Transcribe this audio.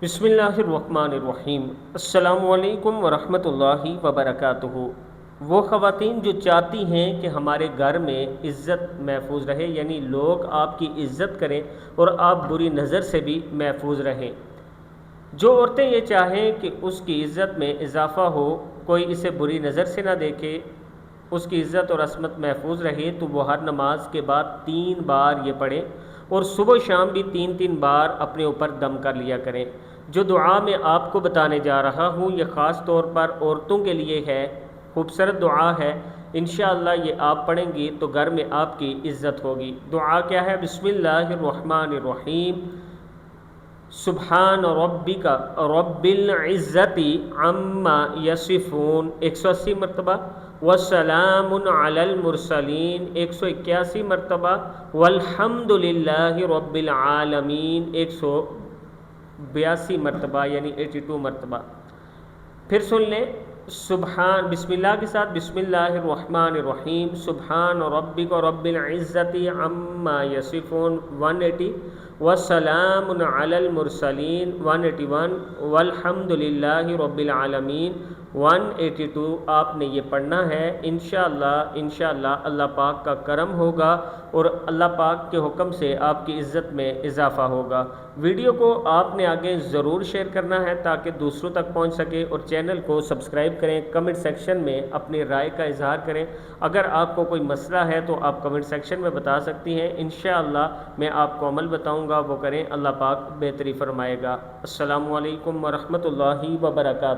बिस्मिल्लाहिर्रहमानिर्रहीम। अस्सलामु अलैकुम वरहमत ल्लाहि वबरकातुहू। वो ख़वातीन जो चाहती हैं कि हमारे घर में इज़्ज़त महफूज रहे, यानी लोग आपकी इज़्ज़त करें और आप बुरी नज़र से भी महफूज रहें। जो औरतें ये चाहें कि उसकी इज़्ज़त में इजाफ़ा हो, कोई इसे बुरी नज़र से ना देखे, उसकी इज़्ज़त और असमत महफूज रहे, तो वो हर नमाज के बाद 3 बार ये पढ़ें और सुबह शाम भी 3 बार अपने ऊपर दम कर लिया करें। जो दुआ मैं आपको बताने जा रहा हूँ ये ख़ास तौर पर औरतों के लिए है, खूबसूरत दुआ है। इंशाअल्लाह ये आप पढ़ेंगी तो घर में आपकी इज़्ज़त होगी। दुआ क्या है? बिस्मिल्लाहिर्रहमानिर्रहीम। सुबहान रब्बिका रब्बिल इज़्ज़ति अम्मा यसिफून 180 मरतबा, वस्सलामुन अलल मुरसलीन 181 मरतबा, वल्हम्दुलिल्लाहि रब्बिल आलमीन 182 मरतबा, यानी 82 मरतबा। फिर सुन लें, सुबहान बिस्मिल्लाह के साथ बिस्मिल्लाहिर्रहमानिर्रहीम सुबहान रब्बिका रब्बिल इज़्ज़ति अम्मा यसिफून 180, वस्सलामुन अलल मुरसलीन 181, वल्हम्दुलिल्लाहि रब्बिल आलमीन 182। आपने ये पढ़ना है। इंशाअल्लाह अल्लाह पाक का करम होगा और अल्लाह पाक के हुक्म से आपकी इज़्ज़त में इजाफ़ा होगा। वीडियो को आपने आगे ज़रूर शेयर करना है ताकि दूसरों तक पहुंच सके, और चैनल को सब्सक्राइब करें। कमेंट सेक्शन में अपनी राय का इजहार करें। अगर आपको कोई मसला है तो आप कमेंट सेक्शन में बता सकती हैं। इंशाअल्लाह मैं आपको अमल बताऊंगा, वो करें, अल्लाह पाक बेहतरी फरमाएगा। अस्सलामु अलैकुम वरहमतुल्लाहि वबरकातुहू।